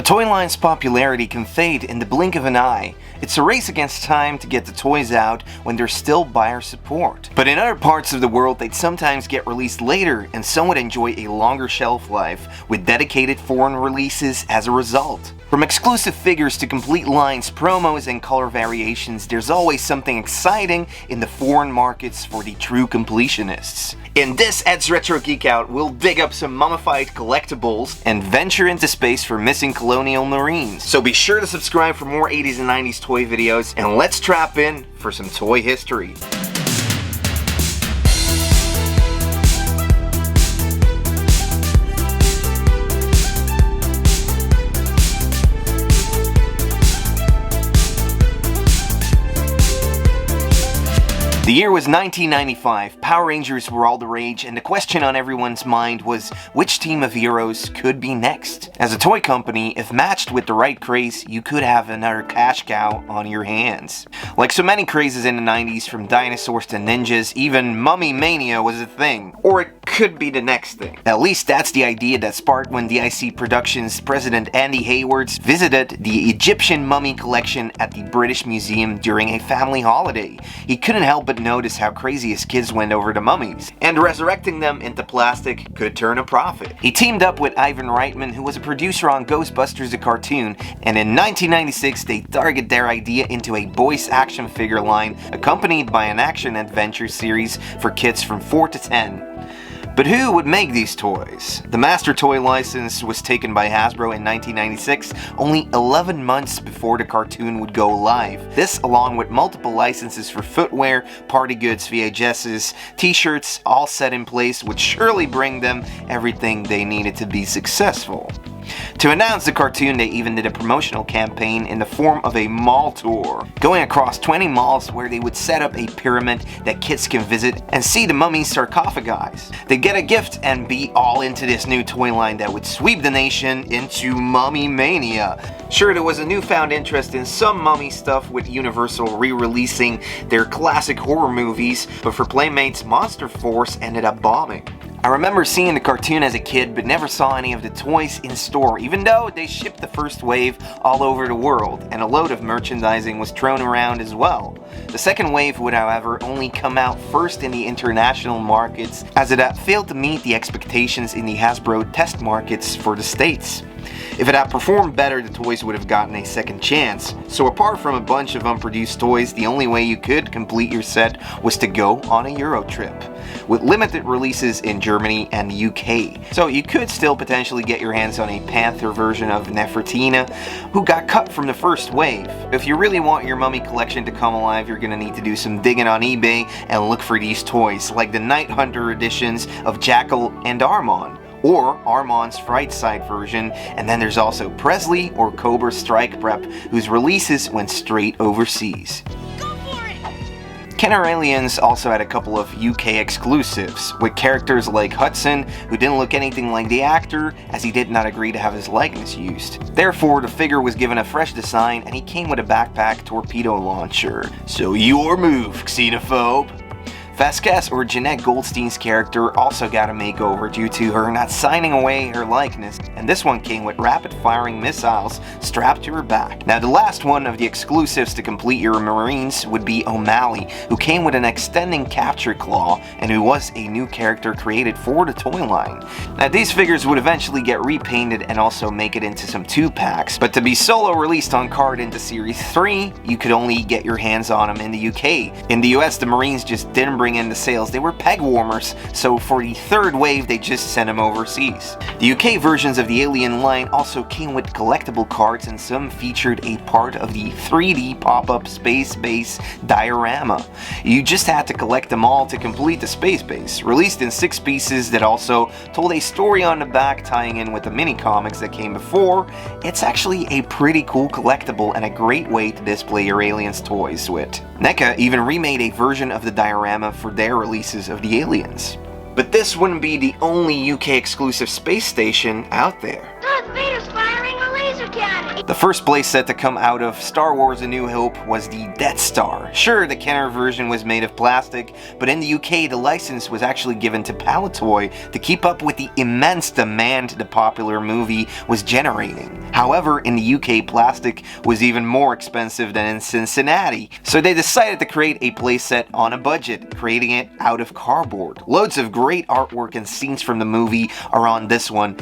toy line's popularity can fade in the blink of an eye. It's a race against time to get the toys out when there's still buyer support. But in other parts of the world, they'd sometimes get released later, and some would enjoy a longer shelf life, with dedicated foreign releases as a result. From exclusive figures to complete lines, promos, and color variations, there's always something exciting in the foreign markets for the true completionists. In this edsretrogeekout, we'll dig up some mummified collectibles and venture into space for missing colonial marines. So be sure to subscribe for more 80s and 90s toy videos, and let's trap in for some toy history. The year was 1995, Power Rangers were all the rage, and the question on everyone's mind was which team of heroes could be next. As a toy company, if matched with the right craze, you could have another cash cow on your hands. Like so many crazes in the 90s, from dinosaurs to ninjas, even mummy mania was a thing. Or it could be the next thing. At least that's the idea that sparked when DIC Productions president Andy Haywards visited the Egyptian mummy collection at the British Museum during a family holiday. He couldn't help but notice how crazy his kids went over the mummies, and resurrecting them into plastic could turn a profit. He teamed up with Ivan Reitman, who was a producer on Ghostbusters the cartoon, and in 1996 they targeted their idea into a boys action figure line accompanied by an action-adventure series for kids from 4 to 10. But who would make these toys? The master toy license was taken by Hasbro in 1996, only 11 months before the cartoon would go live. This, along with multiple licenses for footwear, party goods, VHSs, t-shirts, all set in place, would surely bring them everything they needed to be successful. To announce the cartoon, they even did a promotional campaign in the form of a mall tour, going across 20 malls where they would set up a pyramid that kids can visit and see the mummy sarcophagi. They'd get a gift and be all into this new toy line that would sweep the nation into mummy mania. Sure, there was a newfound interest in some mummy stuff, with Universal re-releasing their classic horror movies, but for Playmates, Monster Force ended up bombing. I remember seeing the cartoon as a kid, but never saw any of the toys in store, even though they shipped the first wave all over the world, and a load of merchandising was thrown around as well. The second wave would, however, only come out first in the international markets, as it had failed to meet the expectations in the Hasbro test markets for the States. If it had performed better, the toys would have gotten a second chance. So apart from a bunch of unproduced toys, the only way you could complete your set was to go on a Euro trip, with limited releases in Germany and the UK. So you could still potentially get your hands on a Panther version of Nefertina, who got cut from the first wave. If you really want your mummy collection to come alive, you're gonna need to do some digging on eBay and look for these toys, like the Night Hunter editions of Jackal and Armon, or Armon's Fright Side version, and then there's also Presley or Cobra Strike Prep, whose releases went straight overseas. Go for it! Kenner Aliens also had a couple of UK exclusives, with characters like Hudson, who didn't look anything like the actor, as he did not agree to have his likeness used. Therefore, the figure was given a fresh design, and he came with a backpack torpedo launcher. So your move, xenophobe! Vasquez, or Jeanette Goldstein's character, also got a makeover due to her not signing away her likeness, and this one came with rapid-firing missiles strapped to her back. Now, the last one of the exclusives to complete your Marines would be O'Malley, who came with an extending capture claw, and who was a new character created for the toy line. Now, these figures would eventually get repainted and also make it into some 2-packs, but to be solo released on card into Series 3, you could only get your hands on them in the UK. In the US, the Marines just didn't bring in the sales. They were peg warmers, so for the third wave they just sent them overseas. The UK versions of the Alien line also came with collectible cards, and some featured a part of the 3D pop-up space base diorama. You just had to collect them all to complete the space base, released in 6 pieces that also told a story on the back tying in with the mini comics that came before. It's actually a pretty cool collectible and a great way to display your Aliens toys with. NECA even remade a version of the diorama for their releases of the Aliens. But this wouldn't be the only UK exclusive space station out there. Darth Vader's firing a laser cannon! The first playset to come out of Star Wars A New Hope was the Death Star. Sure, the Kenner version was made of plastic, but in the UK the license was actually given to Palitoy to keep up with the immense demand the popular movie was generating. However, in the UK plastic was even more expensive than in Cincinnati, so they decided to create a playset on a budget, creating it out of cardboard. Loads of great artwork and scenes from the movie are on this one.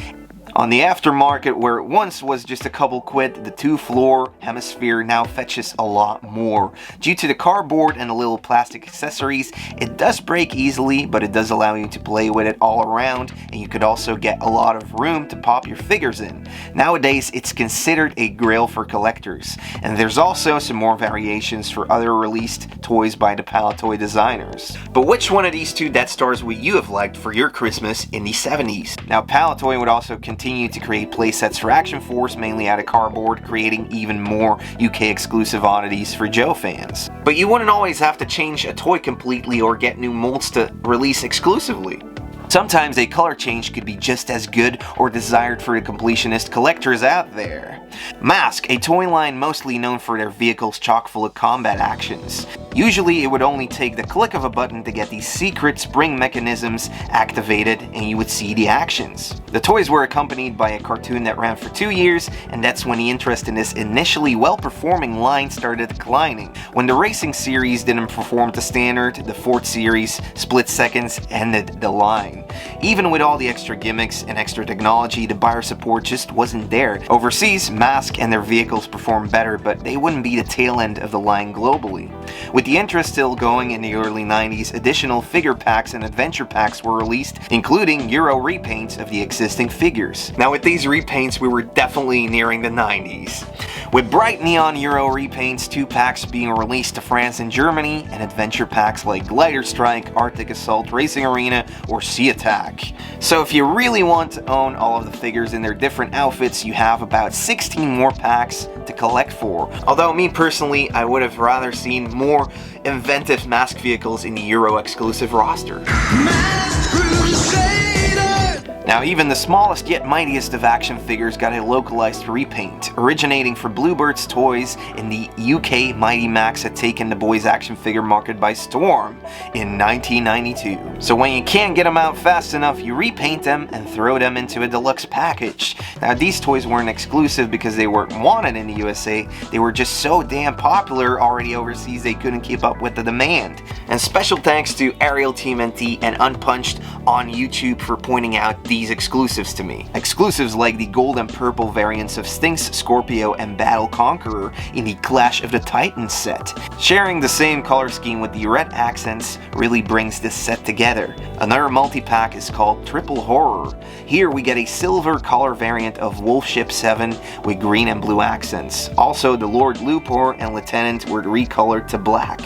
On the aftermarket, where it once was just a couple quid, the 2-floor hemisphere now fetches a lot more. Due to the cardboard and the little plastic accessories, it does break easily, but it does allow you to play with it all around, and you could also get a lot of room to pop your figures in. Nowadays, it's considered a grail for collectors, and there's also some more variations for other released toys by the Palitoy designers. But which one of these two Death Stars would you have liked for your Christmas in the 70s? Now, Palitoy would also continue to create playsets for Action Force, mainly out of cardboard, creating even more UK exclusive oddities for Joe fans. But you wouldn't always have to change a toy completely or get new molds to release exclusively. Sometimes a color change could be just as good or desired for the completionist collectors out there. Mask, a toy line mostly known for their vehicles chock full of combat actions. Usually it would only take the click of a button to get these secret spring mechanisms activated and you would see the actions. The toys were accompanied by a cartoon that ran for 2 years, and that's when the interest in this initially well-performing line started declining. When the racing series didn't perform to standard, the Ford series split seconds ended the line. Even with all the extra gimmicks and extra technology, the buyer support just wasn't there. Overseas, Mask and their vehicles performed better, but they wouldn't be the tail end of the line globally. With the interest still going in the early 90s, additional figure packs and adventure packs were released, including Euro repaints of the existing figures. Now with these repaints, we were definitely nearing the 90s. With bright neon Euro repaints, 2 packs being released to France and Germany, and adventure packs like Glider Strike, Arctic Assault, Racing Arena, or Sea Attack. So if you really want to own all of the figures in their different outfits, you have about 16 more packs to collect for. Although me personally, I would have rather seen more inventive Mask vehicles in the Euro exclusive roster. Now even the smallest yet mightiest of action figures got a localized repaint. Originating from Bluebird's Toys in the UK, Mighty Max had taken the boys action figure market by storm in 1992. So when you can't get them out fast enough, you repaint them and throw them into a deluxe package. Now these toys weren't exclusive because they weren't wanted in the USA, they were just so damn popular already overseas they couldn't keep up with the demand. And special thanks to Ariel TMNT and Unpunched on YouTube for pointing out these exclusives to me. Exclusives like the gold and purple variants of Stinx, Scorpio, and Battle Conqueror in the Clash of the Titans set. Sharing the same color scheme with the red accents really brings this set together. Another multi-pack is called Triple Horror. Here we get a silver color variant of Wolfship 7 with green and blue accents. Also, the Lord Lupor and Lieutenant were recolored to black.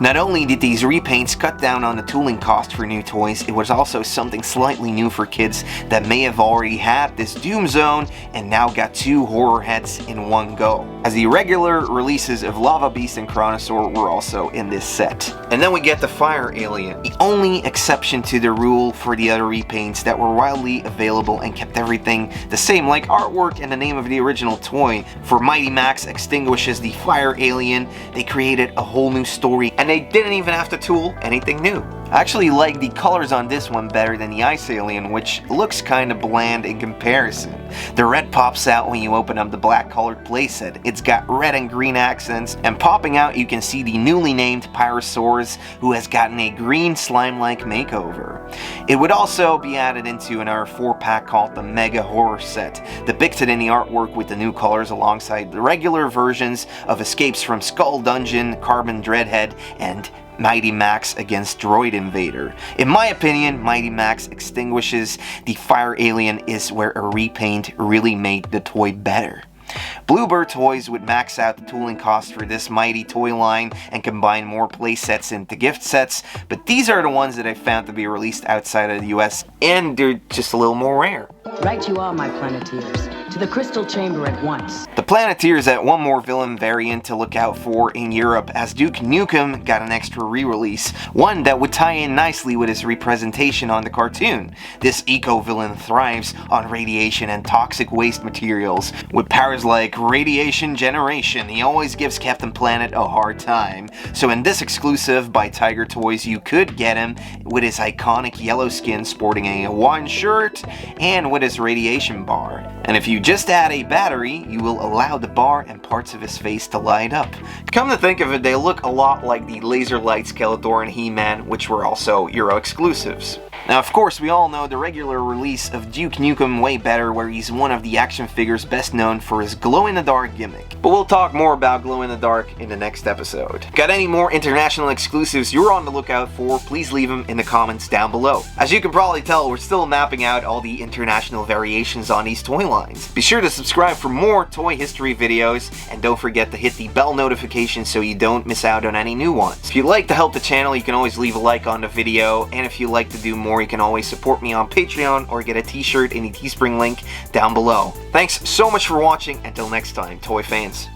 Not only did these repaints cut down on the tooling cost for new toys, it was also something slightly new for kids that may have already had this Doom Zone and now got 2 horror heads in one go, as the regular releases of Lava Beast and Chronosaur were also in this set. And then we get the Fire Alien, the only exception to the rule for the other repaints that were widely available and kept everything the same, like artwork and the name of the original toy. For Mighty Max extinguishes the Fire Alien, they created a whole new story, and they didn't even have to tool anything new. I actually like the colors on this one better than the Ice Alien, which looks kinda bland in comparison. The red pops out when you open up the black colored playset. It's got red and green accents, and popping out you can see the newly named Pyrosaurus, who has gotten a green slime-like makeover. It would also be added into another 4-pack called the Mega Horror Set, depicted in the artwork with the new colors alongside the regular versions of Escapes from Skull Dungeon, Carbon Dreadhead, and Mighty Max against Droid Invader. In my opinion, Mighty Max extinguishes the Fire Alien is where a repaint really made the toy better. Bluebird Toys would max out the tooling cost for this mighty toy line and combine more playsets into gift sets, but these are the ones that I found to be released outside of the US, and they're just a little more rare. Right you are, my Planeteers. To the crystal chamber at once. The Planeteers had one more villain variant to look out for in Europe, as Duke Nukem got an extra re-release, one that would tie in nicely with his representation on the cartoon. This eco-villain thrives on radiation and toxic waste materials. With powers like radiation generation, he always gives Captain Planet a hard time. So in this exclusive by Tiger Toys, you could get him with his iconic yellow skin sporting a Hawaiian shirt and with his radiation bar. And if you just add a battery, you will allow the bar and parts of his face to light up. Come to think of it, they look a lot like the Laser Light Skeletor and He-Man, which were also Euro exclusives. Now, of course, we all know the regular release of Duke Nukem way better, where he's one of the action figures best known for his glow-in-the-dark gimmick. But we'll talk more about glow-in-the-dark in the next episode. Got any more international exclusives you're on the lookout for, please leave them in the comments down below. As you can probably tell, we're still mapping out all the international variations on these toy lines. Be sure to subscribe for more toy history videos, and don't forget to hit the bell notification so you don't miss out on any new ones. If you'd like to help the channel, you can always leave a like on the video, and if you'd like to do more, you can always support me on Patreon or get a t-shirt in the Teespring link down below. Thanks so much for watching. Until next time, toy fans.